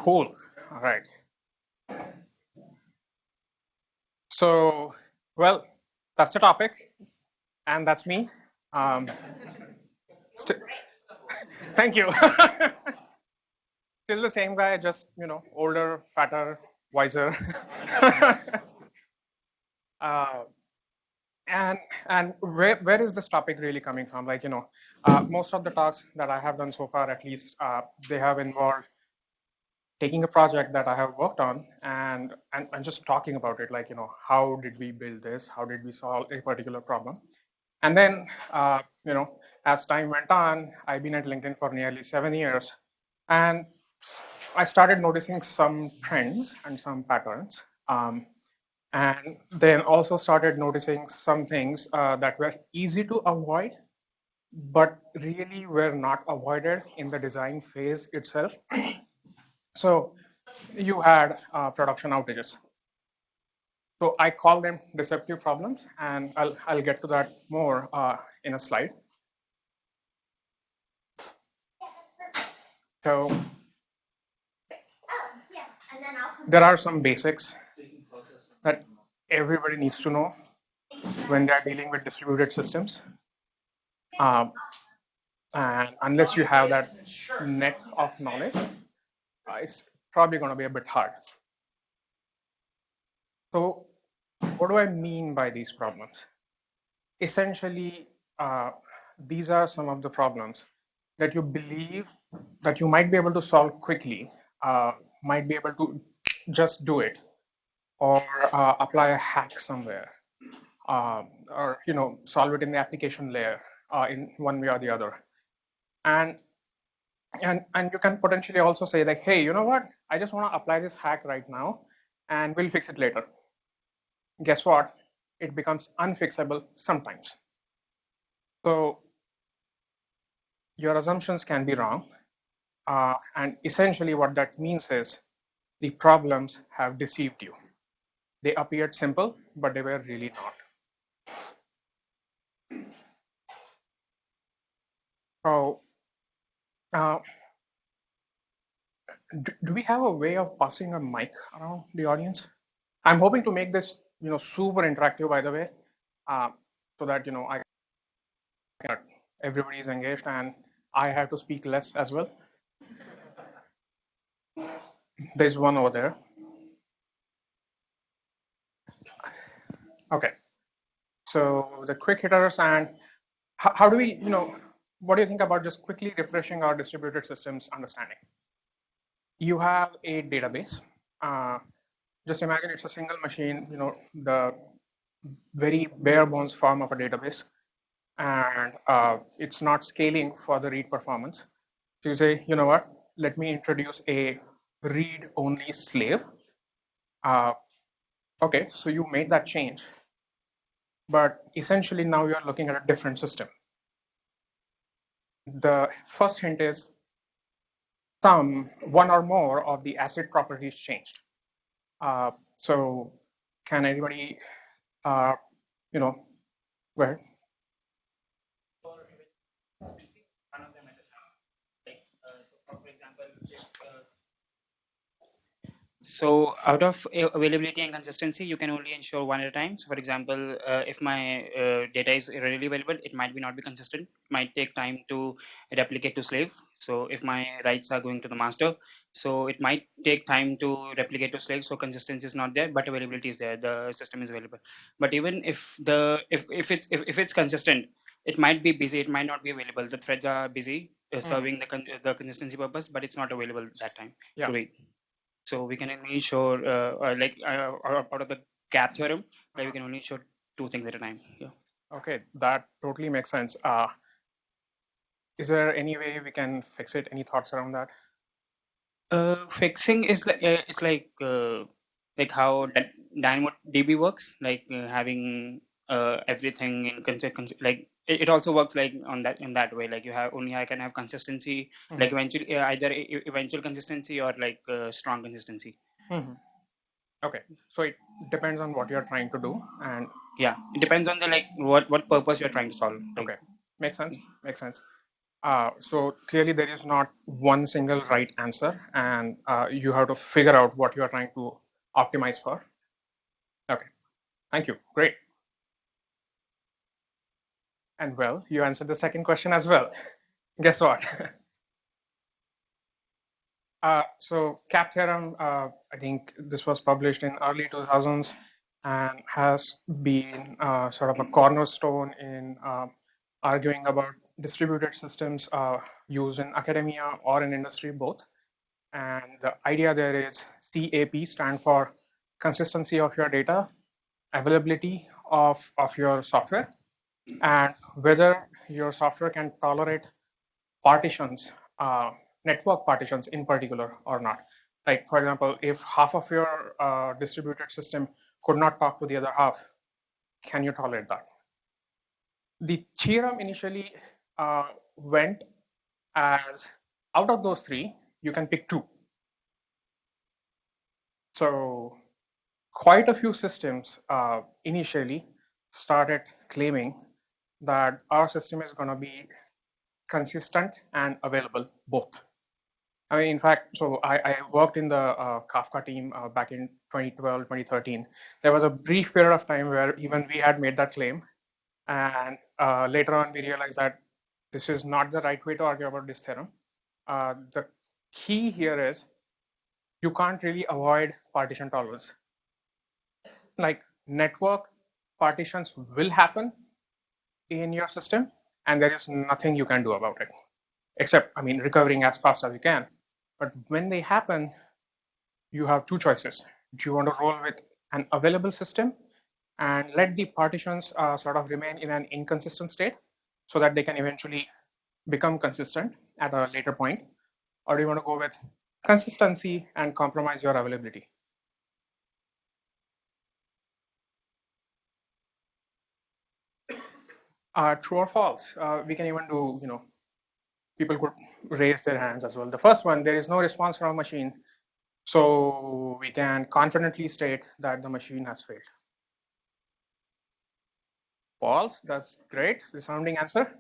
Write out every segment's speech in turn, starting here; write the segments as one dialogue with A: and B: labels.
A: Cool. All right. So, well, that's the topic, and that's me. Um, Thank you. Still the same guy, just older, fatter, wiser. uh, and where is this topic really coming from? Like most of the talks that I have done so far, at least, they have involved taking a project that I have worked on and just talking about it, like how did we build this? How did we solve a particular problem? And then as time went on, I've been at LinkedIn for nearly 7 years, and I started noticing some trends and some patterns. And then also started noticing some things that were easy to avoid, but really were not avoided in the design phase itself. So you had production outages. So I call them deceptive problems, and I'll get to that more in a slide. So there are some basics that everybody needs to know when they're dealing with distributed systems. And unless you have that net of knowledge, it's probably going to be a bit hard. So what do I mean by these problems? Essentially, these are some of the problems that you believe that you might be able to solve quickly, might be able to just do it, or apply a hack somewhere, or solve it in the application layer in one way or the other. And you can potentially also say like, hey, you know what? I just want to apply this hack right now, and we'll fix it later. Guess what? It becomes unfixable sometimes. So your assumptions can be wrong. And essentially what that means is the problems have deceived you. They appeared simple, but they were really not. So do we have a way of passing a mic around the audience? I'm hoping to make this super interactive, by the way, so that everybody is engaged and I have to speak less as well. There's one over there. Okay. So the quick hitters, and how do we, what do you think about just quickly refreshing our distributed systems understanding? You have a database. Just imagine it's a single machine, the very bare bones form of a database, and it's not scaling for the read performance. So you say, you know what, let me introduce a read-only slave. Okay, so you made that change, but essentially now you're looking at a different system. The first hint is one or more of the asset properties changed. So can anybody, go ahead.
B: So out of availability and consistency, you can only ensure one at a time. So for example, if my data is readily available, it might be not be consistent. It might take time to replicate to slave. So if my writes are going to the master, so it might take time to replicate to slave. So consistency is not there, but availability is there. The system is available. But even if if it's consistent, it might be busy. It might not be available. The threads are busy serving the consistency purpose, but it's not available that time to read. So we can only show out of the gap theorem, like we can only show two things at a time. Yeah.
A: Okay, that totally makes sense. Is there any way we can fix it? Any thoughts around that?
B: Fixing is like it's like how DynamoDB works, like having everything in like it also works like on that in that way. Like you have only I can have consistency, like eventually either eventual consistency or like strong consistency.
A: Okay, so it depends on what you're trying to do, and
B: yeah, it depends on the like what purpose you're trying to solve. Like,
A: okay, makes sense. Makes sense. So clearly there is not one single right answer, and you have to figure out what you are trying to optimize for. Okay, thank you, great. And well, you answered the second question as well. Guess what? So CAP theorem, I think this was published in early 2000s and has been sort of a cornerstone in arguing about distributed systems used in academia or in industry both. And the idea there is CAP stand for consistency of your data, availability of your software, and whether your software can tolerate partitions, network partitions in particular or not. Like for example, if half of your distributed system could not talk to the other half, can you tolerate that? The theorem initially went as out of those three, you can pick two. So quite a few systems initially started claiming that our system is going to be consistent and available both. I mean, in fact, so I worked in the Kafka team back in 2012, 2013. There was a brief period of time where even we had made that claim. And later on, we realized that this is not the right way to argue about this theorem. The key here is you can't really avoid partition tolerance. Like network partitions will happen in your system, and there is nothing you can do about it, except, I mean, recovering as fast as you can. But when they happen, you have two choices. Do you want to roll with an available system and let the partitions sort of remain in an inconsistent state so that they can eventually become consistent at a later point? Or do you want to go with consistency and compromise your availability? True or false? We can even do, people could raise their hands as well. The first one, there is no response from a machine, so we can confidently state that the machine has failed. False, that's great, resounding answer.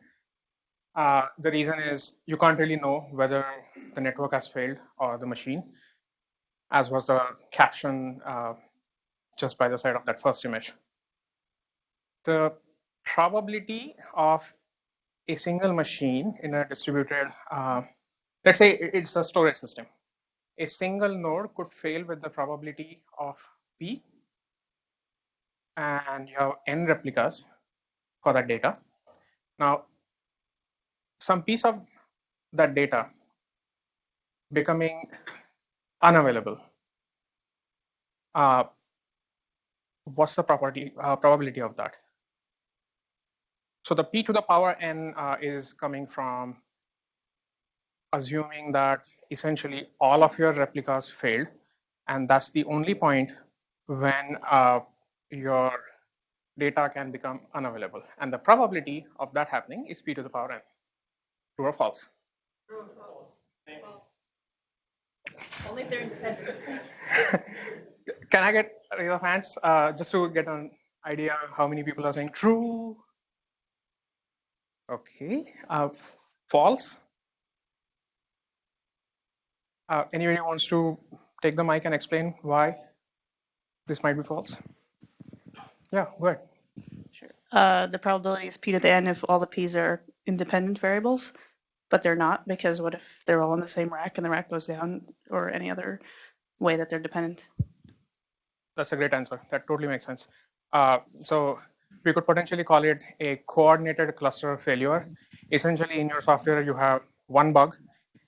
A: The reason is you can't really know whether the network has failed or the machine, as was the caption just by the side of that first image. The probability of a single machine in a distributed, let's say it's a storage system. A single node could fail with the probability of P, and you have n replicas for that data. Now, some piece of that data becoming unavailable, what's the probability of that? So the p to the power n is coming from assuming that essentially all of your replicas failed, and that's the only point when your data can become unavailable. And the probability of that happening is p to the power n. True or false? True or false? Only if they're independent. Can I get a raise of hands just to get an idea how many people are saying true? Okay, false. Anybody wants to take the mic and explain why this might be false? Yeah, go ahead.
C: Sure. The probability is p to the n if all the p's are independent variables, but they're not, because what if they're all in the same rack and the rack goes down, or any other way that they're dependent?
A: That's a great answer. That totally makes sense. So we could potentially call it a coordinated cluster failure. Essentially, in your software, you have one bug,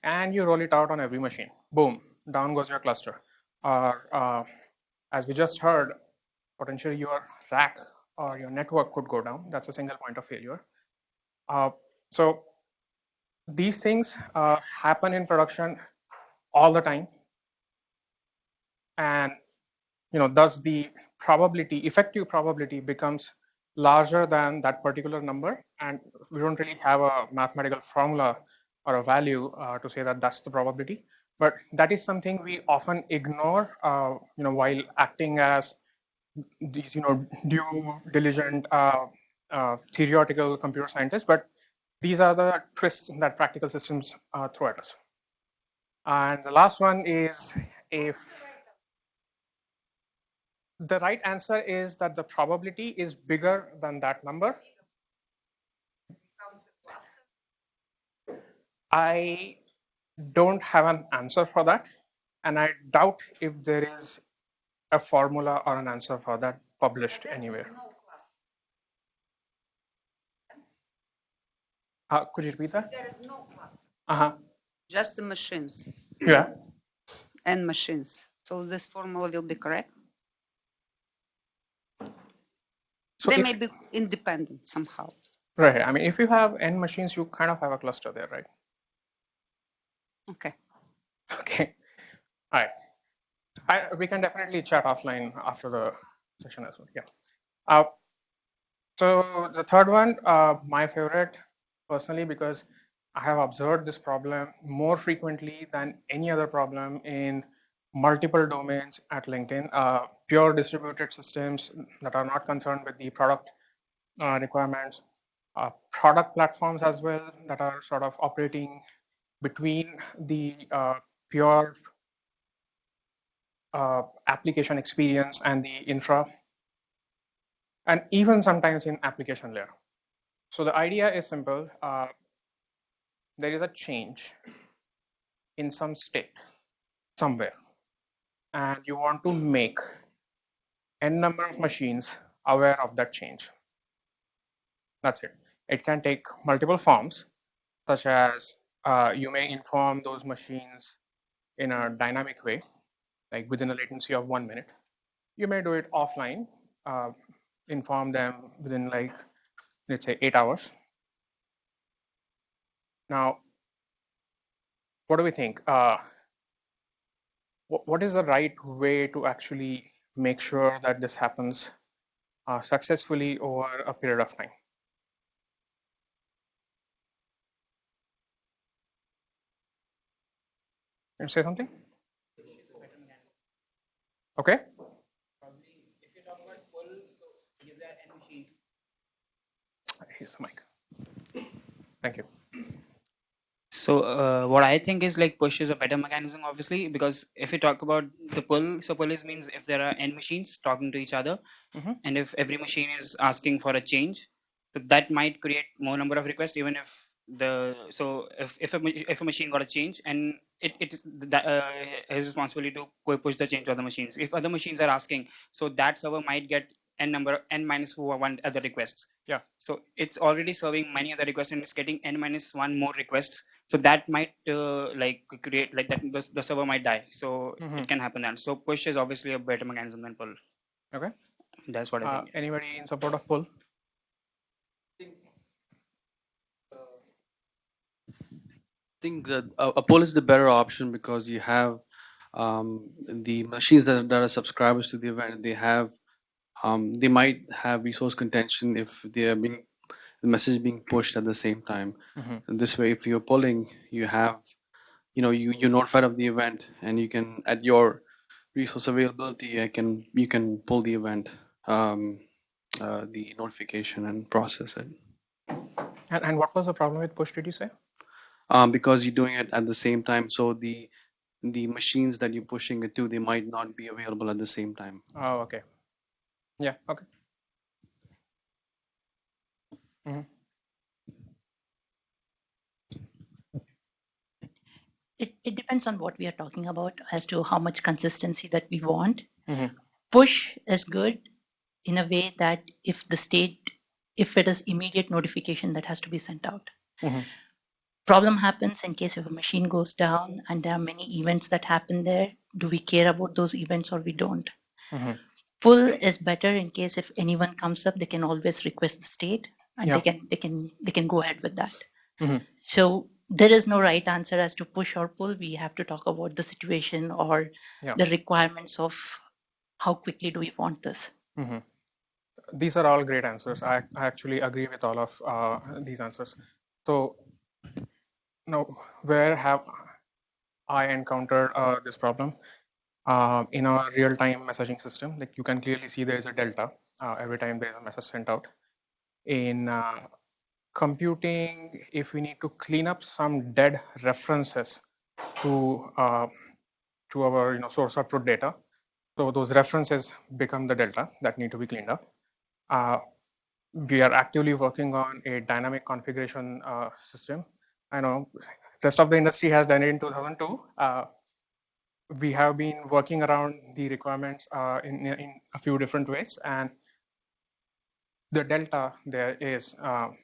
A: and you roll it out on every machine. Boom, down goes your cluster. As we just heard, potentially your rack or your network could go down. That's a single point of failure. So these things happen in production all the time, and thus the probability, effective probability, becomes larger than that particular number, and we don't really have a mathematical formula or a value to say that that's the probability. But that is something we often ignore, while acting as these, due diligent theoretical computer scientists. But These are the twists that practical systems throw at us. And the last one is, if the right answer is that the probability is bigger than that number, I don't have an answer for that, and I doubt if there is a formula or an answer for that published anywhere. Could you repeat that?
D: There is no cluster.
A: Uh-huh.
D: Just the machines
A: Yeah.
D: and machines. So this formula will be correct.
A: So
D: They
A: if,
D: may be independent somehow.
A: right. I mean, if you have n machines, you kind of have a cluster there, right?
D: Okay.
A: Okay. All right. We can definitely chat offline after the session as well. Yeah. So the third one, my favorite personally, because I have observed this problem more frequently than any other problem in multiple domains at LinkedIn. Pure distributed systems that are not concerned with the product requirements, product platforms as well that are sort of operating between the pure application experience and the infra, and even sometimes in application layer. So the idea is simple. There is a change in some state somewhere, and you want to make n number of machines aware of that change. That's it. It can take multiple forms, such as you may inform those machines in a dynamic way, like within a latency of 1 minute. You may do it offline, inform them within, like, let's say 8 hours. Now, what do we think? What is the right way to actually make sure that this happens successfully over a period of time? Can you say something? Okay.
B: If you talk about pull, so these are n machines.
A: Here's the mic. Thank you.
B: So what I think is like push is a better mechanism, obviously, because if you talk about the pull, so pull is means if there are n machines talking to each other, and if every machine is asking for a change, so that might create more number of requests, even if the so if a machine got a change and it is that his responsibility to push the change to other machines. If other machines are asking, so that server might get n minus one other requests.
A: Yeah.
B: So it's already serving many other requests and it's getting n minus one more requests. So that might like create like that the server might die. So it can happen then. So push is obviously a better mechanism than pull.
A: Okay.
B: That's what I think.
A: Anybody in support of pull?
E: I think that a poll is the better option because you have the machines that are subscribers to the event. They might have resource contention if they are being the message being pushed at the same time. And this way, if you're polling, you have you're notified of the event, and you can at your resource availability, you can pull the event, the notification, and process it.
A: And what was the problem with push, did you say?
E: Because you're doing it at the same time, so the machines that you're pushing it to, they might not be available at the same time.
A: Oh, okay. Yeah, okay.
F: It depends on what we are talking about as to how much consistency that we want.
A: Mm-hmm.
F: Push is good in a way that if it is immediate notification that has to be sent out.
A: Mm-hmm.
F: Problem happens in case if a machine goes down and there are many events that happen there. Do we care about those events or we don't?
A: Mm-hmm.
F: Pull is better in case if anyone comes up, they can always request the state and
A: Yeah.
F: they can go ahead with that.
A: Mm-hmm.
F: So there is no right answer as to push or pull. We have to talk about the situation or the requirements of how quickly do we want this.
A: Mm-hmm. These are all great answers. I actually agree with all of these answers. So now, where have I encountered this problem? In our real-time messaging system, like you can clearly see there is a delta every time there is a message sent out. In computing if we need to clean up some dead references to our source output data. So those references become the delta that need to be cleaned up. We are actively working on a dynamic configuration system. I know rest of the industry has done it in 2002. We have been working around the requirements in a few different ways, and the delta there is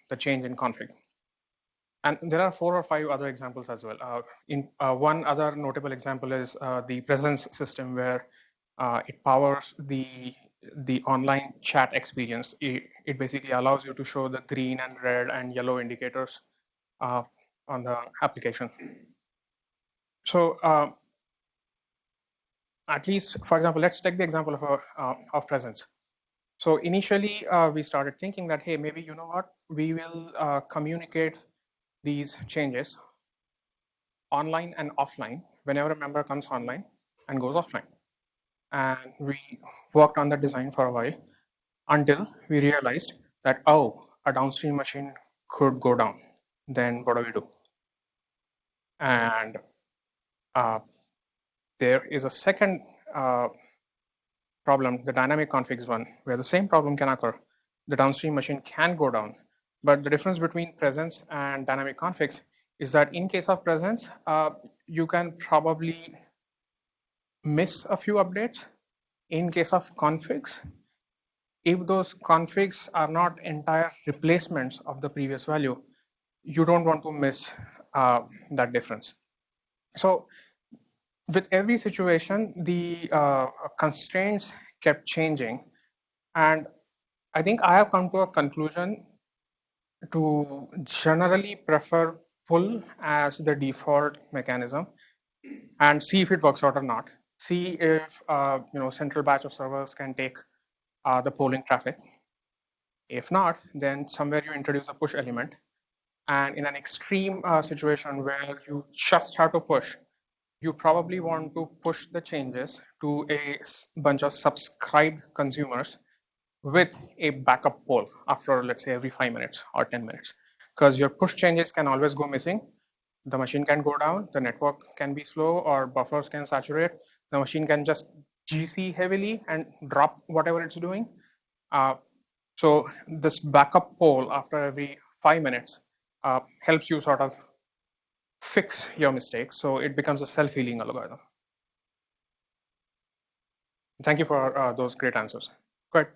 A: the change in config. And there are 4 or 5 other examples as well. One other notable example is the presence system, where it powers the online chat experience. It basically allows you to show the green and red and yellow indicators on the application. So at least, for example, let's take the example of presence. So initially, we started thinking that, hey, maybe, you know what, we will communicate these changes online and offline whenever a member comes online and goes offline. And we worked on the design for a while until we realized that, oh, a downstream machine could go down. Then what do we do? And there is a second problem, the dynamic configs one, where the same problem can occur. The downstream machine can go down. But the difference between presence and dynamic configs is that in case of presence, you can probably miss a few updates. In case of configs, if those configs are not entire replacements of the previous value, you don't want to miss that difference. So with every situation, the constraints kept changing. And I think I have come to a conclusion to generally prefer pull as the default mechanism and see if it works out or not. See if central batch of servers can take the polling traffic. If not, then somewhere you introduce a push element. And in an extreme situation where you just have to push, you probably want to push the changes to a bunch of subscribed consumers with a backup poll after, let's say, every 5 minutes or 10 minutes. Because your push changes can always go missing. The machine can go down, the network can be slow, or buffers can saturate. The machine can just GC heavily and drop whatever it's doing. So this backup poll after every 5 minutes helps you sort of fix your mistakes. So it becomes a self-healing algorithm. Thank you for those great answers. Go ahead.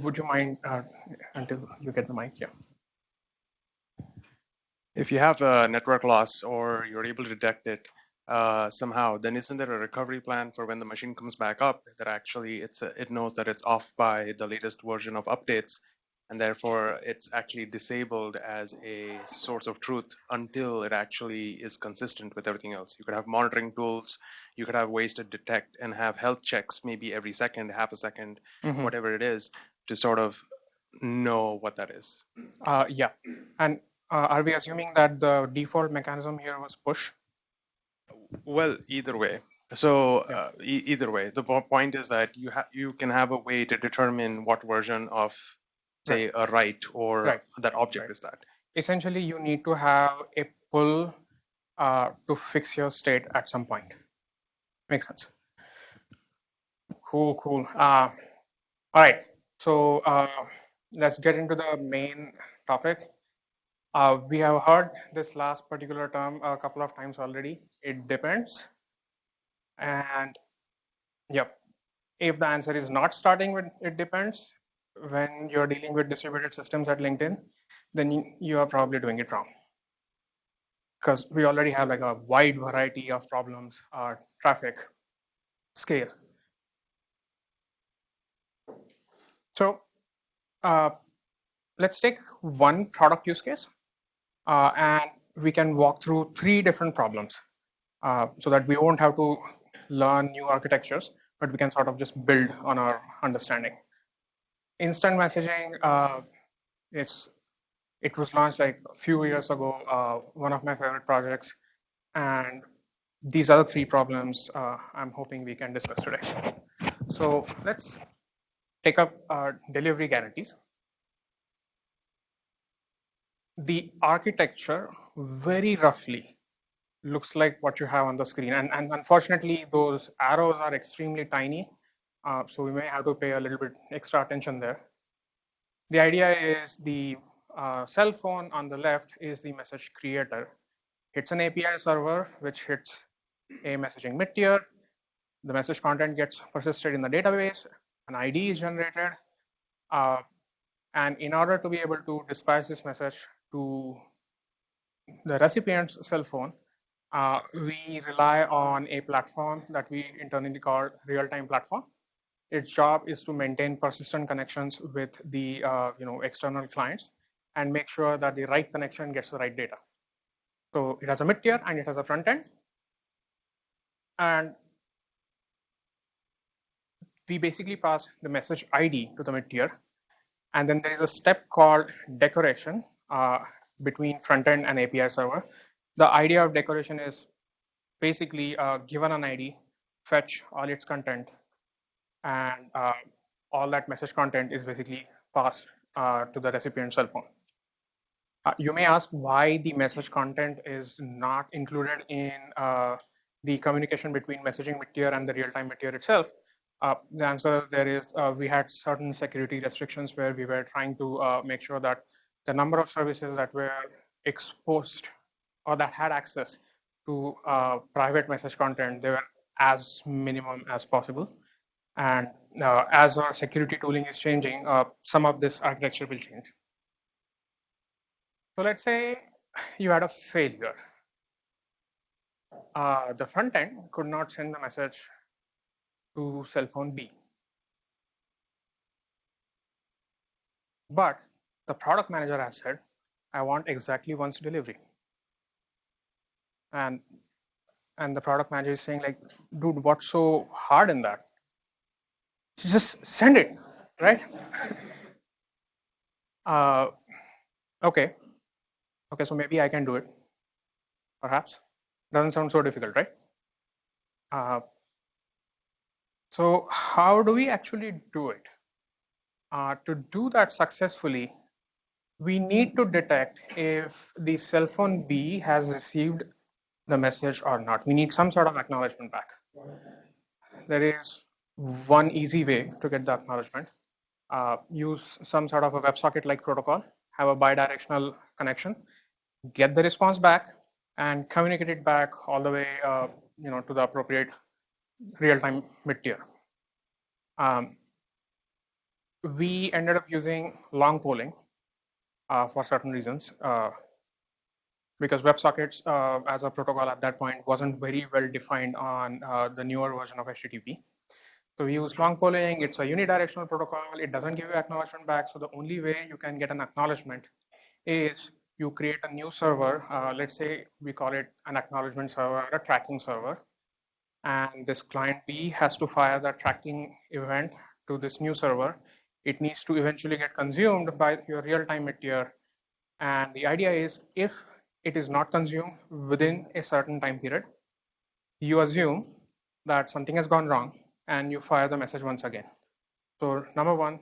A: Would you mind until you get the mic? Yeah.
G: If you have a network loss or you're able to detect it somehow, then isn't there a recovery plan for when the machine comes back up that actually it knows that it's off by the latest version of updates, and therefore it's actually disabled as a source of truth until it actually is consistent with everything else? You could have monitoring tools, you could have ways to detect and have health checks maybe every second, half a second, whatever it is, to sort of know what that is.
A: Yeah. And are we assuming that the default mechanism here was push?
G: Well, either way. So either way, the point is that you can have a way to determine what version of, say, a write or that object is that.
A: Essentially, you need to have a pull to fix your state at some point. Makes sense. Cool, cool. All right. So let's get into the main topic. We have heard this last particular term a couple of times already. It depends. And yep, if the answer is not starting with it depends, when you're dealing with distributed systems at LinkedIn, then you are probably doing it wrong. Because we already have like a wide variety of problems, traffic, scale. So let's take one product use case, and we can walk through 3 different problems so that we won't have to learn new architectures, but we can sort of just build on our understanding. Instant messaging, it was launched like a few years ago, one of my favorite projects. And these are the 3 problems I'm hoping we can discuss today. So let's take up delivery guarantees. The architecture very roughly looks like what you have on the screen. And unfortunately, those arrows are extremely tiny. So we may have to pay a little bit extra attention there. The idea is the cell phone on the left is the message creator. Hits an API server, which hits a messaging mid-tier. The message content gets persisted in the database. An ID is generated. And in order to be able to dispatch this message to the recipient's cell phone, we rely on a platform that we internally call real-time platform. Its job is to maintain persistent connections with the external clients and make sure that the right connection gets the right data. So it has a mid-tier and it has a front end. And we basically pass the message ID to the mid-tier. And then there is a step called decoration between front end and API server. The idea of decoration is basically given an ID, fetch all its content, and all that message content is basically passed to the recipient cell phone. You may ask why the message content is not included in the communication between messaging mid-tier and the real-time mid-tier itself. The answer there is we had certain security restrictions where we were trying to make sure that the number of services that were exposed or that had access to private message content, they were as minimum as possible. And as our security tooling is changing, some of this architecture will change. So let's say you had a failure. The front end could not send the message to cell phone B. But the product manager has said, I want exactly once delivery. And the product manager is saying, like, dude, what's so hard in that? Just send it, right? Okay, so maybe I can do it, perhaps. Doesn't sound so difficult, right? So how do we actually do it? To do that successfully, we need to detect if the cell phone B has received the message or not. We need some sort of acknowledgement back. There is one easy way to get the acknowledgement. Use some sort of a WebSocket-like protocol, have a bidirectional connection, get the response back, and communicate it back all the way to the appropriate real-time mid-tier. We ended up using long polling for certain reasons because WebSockets as a protocol at that point wasn't very well defined on the newer version of HTTP. So we use long polling. It's a unidirectional protocol. It doesn't give you acknowledgement back. So the only way you can get an acknowledgement is you create a new server. Let's say we call it an acknowledgement server, a tracking server. And this client B has to fire that tracking event to this new server. It needs to eventually get consumed by your real-time mid-tier. And the idea is if it is not consumed within a certain time period, you assume that something has gone wrong and you fire the message once again. So number one,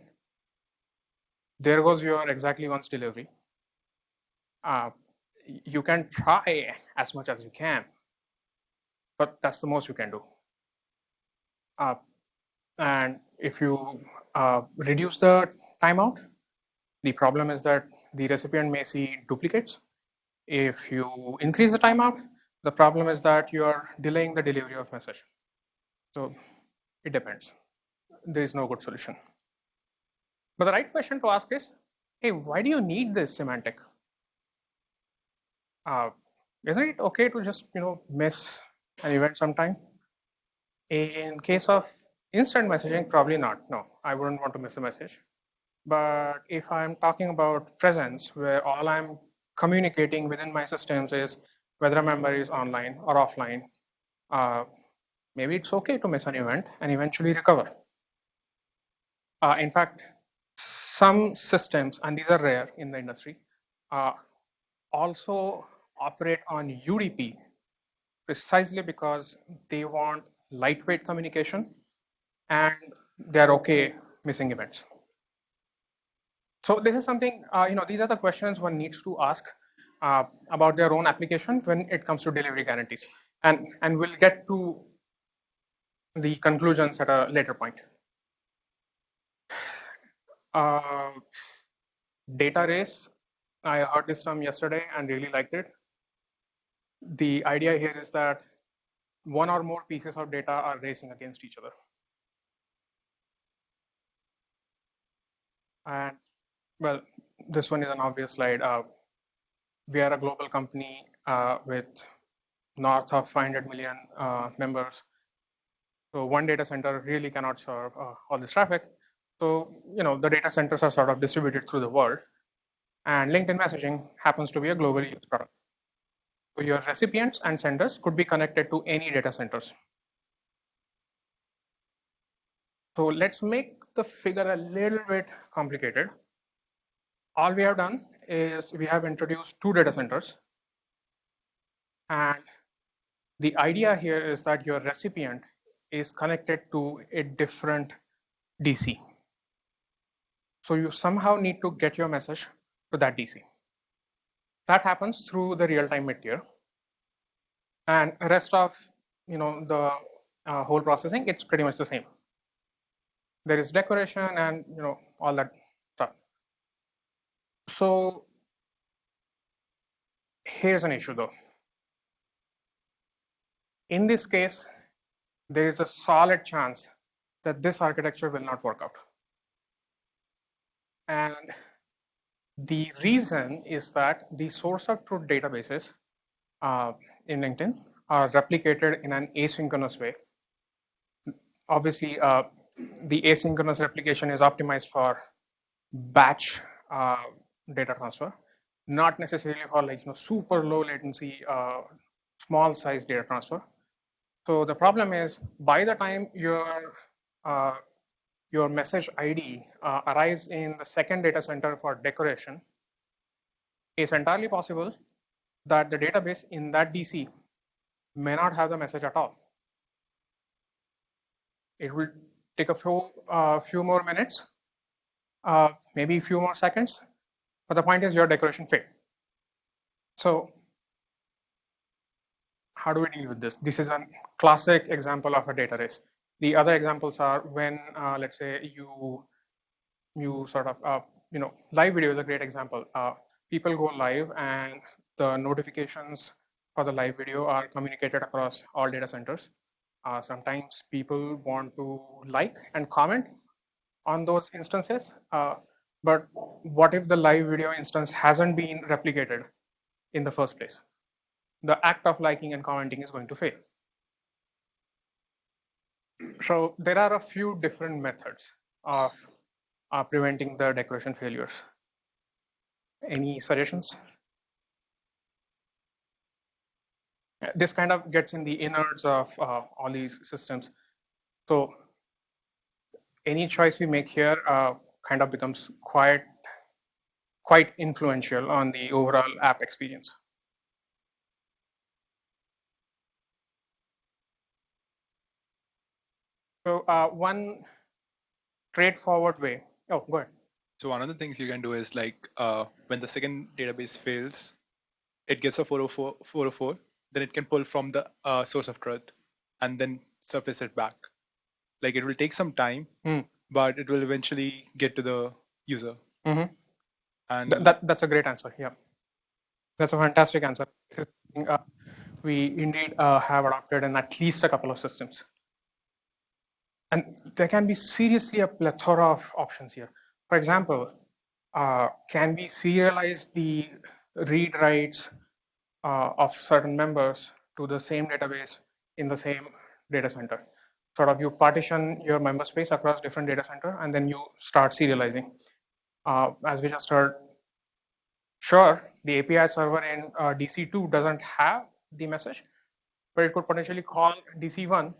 A: there goes your exactly once delivery. You can try as much as you can, but that's the most you can do. And if you reduce the timeout, the problem is that the recipient may see duplicates. If you increase the timeout, the problem is that you are delaying the delivery of message. So it depends. There is no good solution. But the right question to ask is, hey, why do you need this semantic? Isn't it okay to just miss an event sometime? In case of instant messaging, probably not. No, I wouldn't want to miss a message. But if I'm talking about presence, where all I'm communicating within my systems is whether a member is online or offline, maybe it's okay to miss an event and eventually recover. In fact, some systems, and these are rare in the industry, also operate on UDP precisely because they want lightweight communication and they're okay missing events. So this is something, these are the questions one needs to ask about their own application when it comes to delivery guarantees. And we'll get to the conclusions at a later point. Data race, I heard this term yesterday and really liked it. The idea here is that one or more pieces of data are racing against each other. And well, this one is an obvious slide. We are a global company with north of 500 million members. So one data center really cannot serve all this traffic. So, the data centers are sort of distributed through the world. And LinkedIn messaging happens to be a globally used product. So your recipients and senders could be connected to any data centers. So let's make the figure a little bit complicated. All we have done is we have introduced two data centers. And the idea here is that your recipient is connected to a different DC. So you somehow need to get your message to that DC. That happens through the real-time mid-tier. And the rest of the whole processing, it's pretty much the same. There is decoration and all that stuff. So here's an issue though. In this case, there is a solid chance that this architecture will not work out. And the reason is that the source of truth databases in LinkedIn are replicated in an asynchronous way. Obviously, the asynchronous replication is optimized for batch data transfer, not necessarily for super low latency, small size data transfer. So the problem is by the time your message ID arrives in the second data center for decoration, it's entirely possible that the database in that DC may not have the message at all. It will take a few more minutes, maybe a few more seconds, but the point is your decoration failed. So how do we deal with this? This is a classic example of a data race. The other examples are when, let's say, you sort of, live video is a great example. People go live and the notifications for the live video are communicated across all data centers. Sometimes people want to like and comment on those instances, but what if the live video instance hasn't been replicated in the first place? The act of liking and commenting is going to fail. So there are a few different methods of preventing the decoration failures. Any suggestions? This kind of gets in the innards of all these systems. So any choice we make here kind of becomes quite influential on the overall app experience. So one straightforward way. Oh, go ahead.
H: So one of the things you can do is when the second database fails, it gets a 404, then it can pull from the source of truth and then surface it back. Like it will take some time, but it will eventually get to the user.
A: Mm-hmm.
H: And
A: that's a great answer. Yeah, that's a fantastic answer. We indeed have adopted in at least a couple of systems. And there can be seriously a plethora of options here. For example, can we serialize the read writes of certain members to the same database in the same data center? Sort of you partition your member space across different data center and then you start serializing. As we just heard, sure, the API server in DC2 doesn't have the message, but it could potentially call DC1.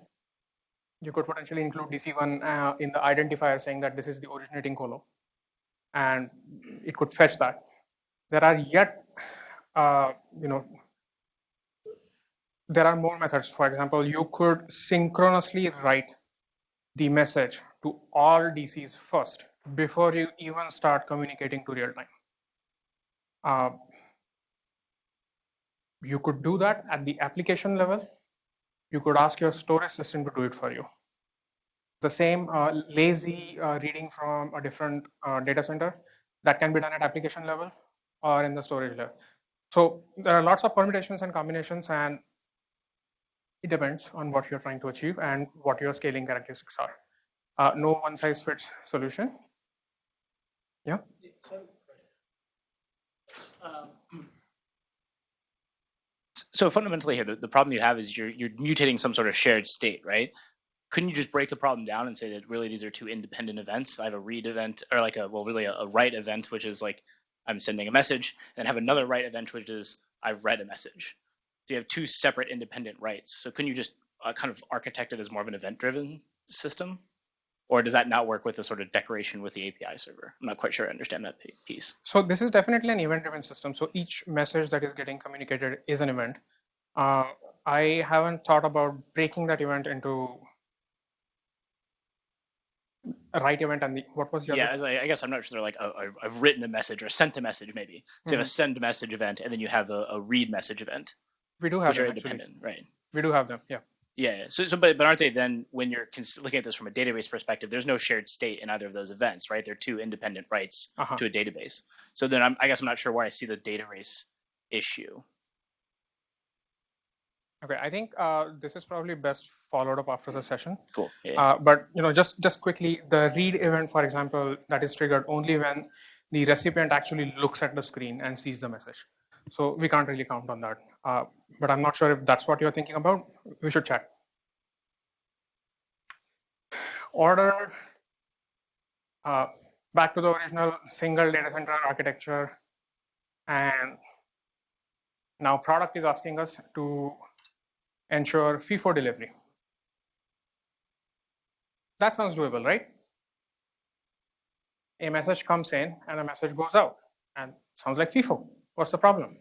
A: You could potentially include DC1 in the identifier saying that this is the originating colo, and it could fetch that. There are yet, there are more methods. For example, you could synchronously write the message to all DCs first before you even start communicating to real time. You could do that at the application level. You could ask your storage system to do it for you. The same lazy reading from a different data center, that can be done at application level or in the storage level. So there are lots of permutations and combinations, and it depends on what you're trying to achieve and what your scaling characteristics are. No one size fits solution. Yeah.
I: So fundamentally here, the problem you have is you're mutating some sort of shared state, right? Couldn't you just break the problem down and say that really these are two independent events? I have a read event, or like a write event, which is like I'm sending a message, and have another write event, which is I've read a message. So you have two separate independent writes. So couldn't you just kind of architect it as more of an event-driven system? Or does that not work with the sort of decoration with the API server? I'm not quite sure I understand that piece.
A: So this is definitely an event-driven system. So each message that is getting communicated is an event. I haven't thought about breaking that event into a write event and what was the other?
I: Yeah, I guess I'm not sure. Like I've written a message or sent a message maybe. So you have a send message event, and then you have a read message event.
A: We do have
I: which
A: them,
I: are independent, right?
A: We do have them, yeah.
I: Yeah. So but aren't they then, when you're looking at this from a database perspective, there's no shared state in either of those events, right? They're two independent writes to a database. So then I guess I'm not sure why I see the data race issue.
A: Okay, I think this is probably best followed up after the session.
I: Cool. Yeah.
A: But just quickly, the read event, for example, that is triggered only when the recipient actually looks at the screen and sees the message. So we can't really count on that. But I'm not sure if that's what you're thinking about. We should check. Order, back to the original single data center architecture. And now product is asking us to ensure FIFO delivery. That sounds doable, right? A message comes in and a message goes out, and sounds like FIFO. What's the problem?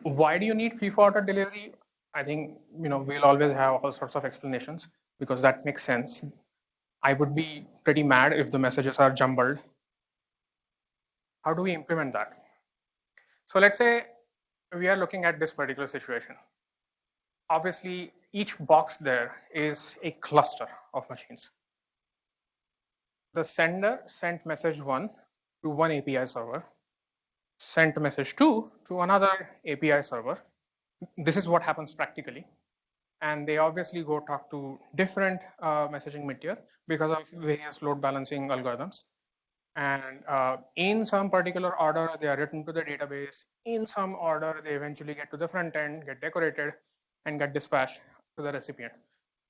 A: Why do you need FIFO auto delivery? I think we'll always have all sorts of explanations because that makes sense. I would be pretty mad if the messages are jumbled. How do we implement that? So let's say we are looking at this particular situation. Obviously, each box there is a cluster of machines. The sender sent message 1 to one API server, sent message 2 to another API server. This is what happens practically. And they obviously go talk to different messaging mid-tier because of various load balancing algorithms. And in some particular order, they are written to the database. In some order, they eventually get to the front end, get decorated, and get dispatched to the recipient.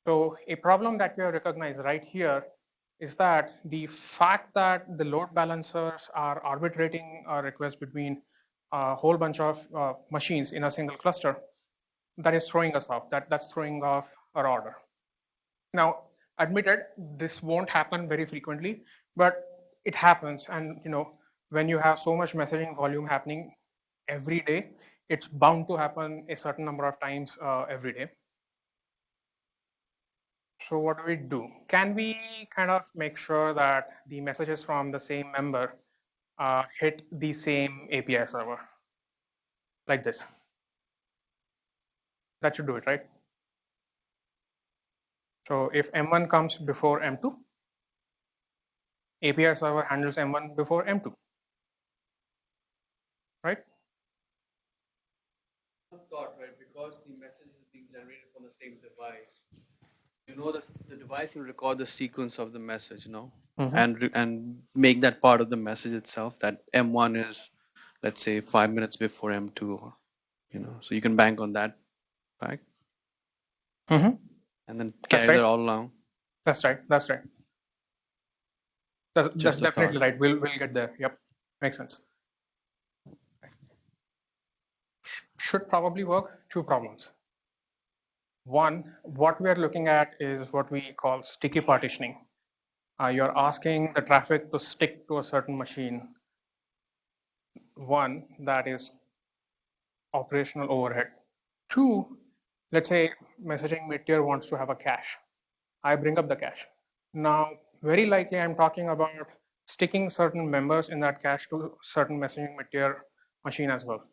A: So a problem that we have recognized right here is that the fact that the load balancers are arbitrating a request between a whole bunch of machines in a single cluster, that is throwing us off. That's throwing off our order. Now, admitted, this won't happen very frequently, but it happens. And when you have so much messaging volume happening every day, it's bound to happen a certain number of times every day. So what do? Can we kind of make sure that the messages from the same member hit the same API server like this? That should do it, right? So if M1 comes before M2, API server handles M1 before M2, right?
E: Thought, right? Because the message is being generated from the same device. The device will record the sequence of the message, and make that part of the message itself. That M1 is, let's say, 5 minutes before M2, so you can bank on that fact, and then carry that all along.
A: That's right. That's definitely right. We'll get there. Yep, makes sense. Should probably work. Two problems. One, what we are looking at is what we call sticky partitioning. You're asking the traffic to stick to a certain machine. One, that is operational overhead. Two, let's say messaging mid-tier wants to have a cache. I bring up the cache. Now, very likely I'm talking about sticking certain members in that cache to certain messaging tier machine as well.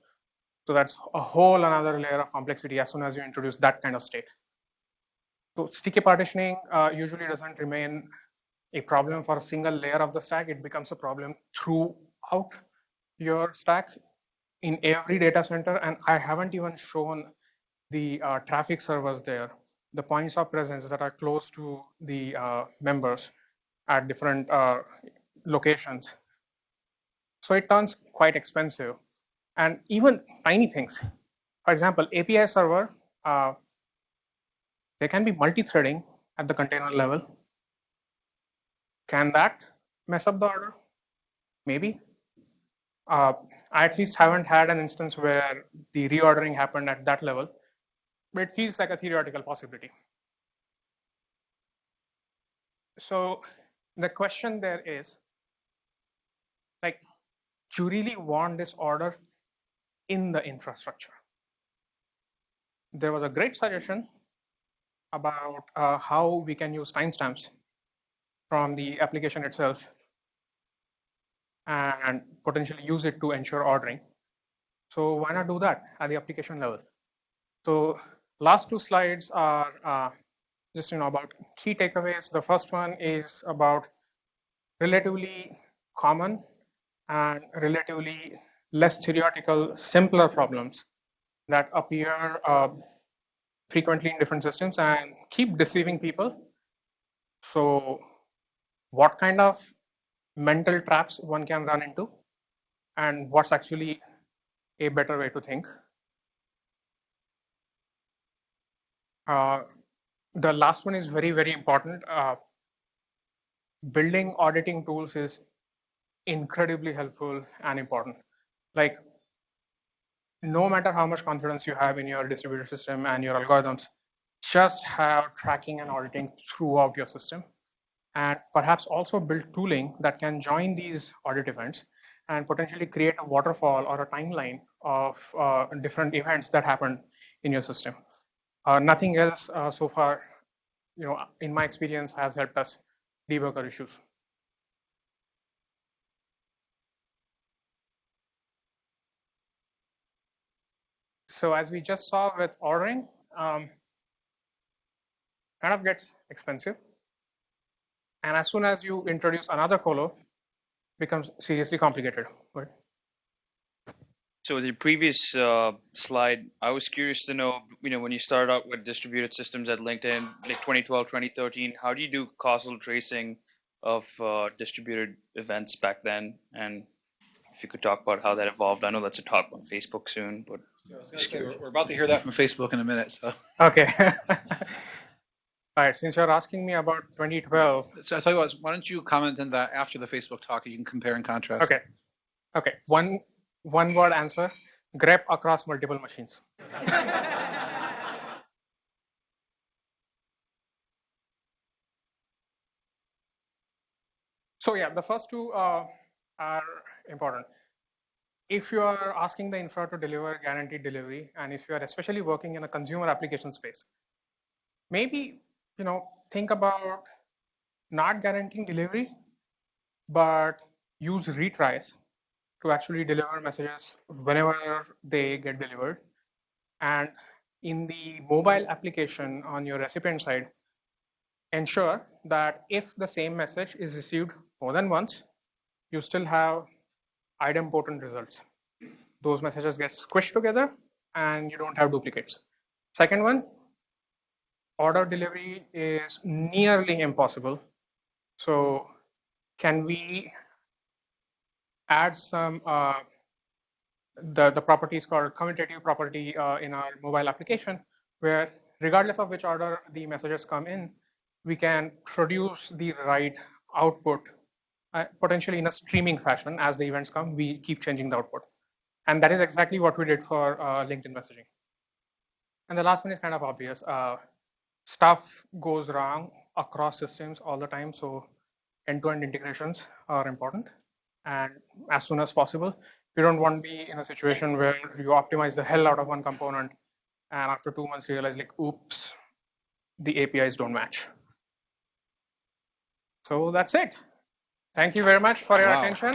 A: So that's a whole another layer of complexity as soon as you introduce that kind of state. So sticky partitioning usually doesn't remain a problem for a single layer of the stack. It becomes a problem throughout your stack in every data center. And I haven't even shown the traffic servers there, the points of presence that are close to the members at different locations. So it turns quite expensive. And even tiny things. For example, API server, there can be multi-threading at the container level. Can that mess up the order? Maybe. I at least haven't had an instance where the reordering happened at that level, but it feels like a theoretical possibility. So the question there is, like, do you really want this order in the infrastructure? There was a great suggestion about how we can use timestamps from the application itself and potentially use it to ensure ordering. So why not do that at the application level? So last two slides are just about key takeaways. The first one is about relatively common and relatively less theoretical, simpler problems that appear frequently in different systems and keep deceiving people. So what kind of mental traps one can run into, and what's actually a better way to think. The last one is very, very important. Building auditing tools is incredibly helpful and important. Like, no matter how much confidence you have in your distributed system and your algorithms, just have tracking and auditing throughout your system. And perhaps also build tooling that can join these audit events and potentially create a waterfall or a timeline of different events that happen in your system. Nothing else so far, in my experience, has helped us debug our issues. So as we just saw with ordering, kind of gets expensive. And as soon as you introduce another colo, becomes seriously complicated. Right?
J: So with your previous slide, I was curious to know, when you started out with distributed systems at LinkedIn, like 2012, 2013, how do you do causal tracing of distributed events back then? And if you could talk about how that evolved. I know that's a talk on Facebook soon, but
K: we're about to hear that from Facebook in a minute. So
A: okay. All right, since you're asking me about 2012.
K: So I'll tell you what, why don't you comment on that after the Facebook talk? You can compare and contrast.
A: Okay. One word answer: grep across multiple machines. So yeah, the first two are important. If you are asking the infra to deliver guaranteed delivery, and if you are especially working in a consumer application space, maybe think about not guaranteeing delivery, but use retries to actually deliver messages whenever they get delivered. And in the mobile application on your recipient side, ensure that if the same message is received more than once, you still have idempotent results. Those messages get squished together and you don't have duplicates. Second one, order delivery is nearly impossible. So can we add some the properties called commutative property in our mobile application, where regardless of which order the messages come in, we can produce the right output potentially in a streaming fashion. As the events come, we keep changing the output. And that is exactly what we did for LinkedIn messaging. And the last one is kind of obvious. Stuff goes wrong across systems all the time, so end-to-end integrations are important. And as soon as possible, you don't want to be in a situation where you optimize the hell out of one component and after 2 months realize, like, oops, the APIs don't match. So that's it. Thank you very much for your
K: Wow.
A: attention.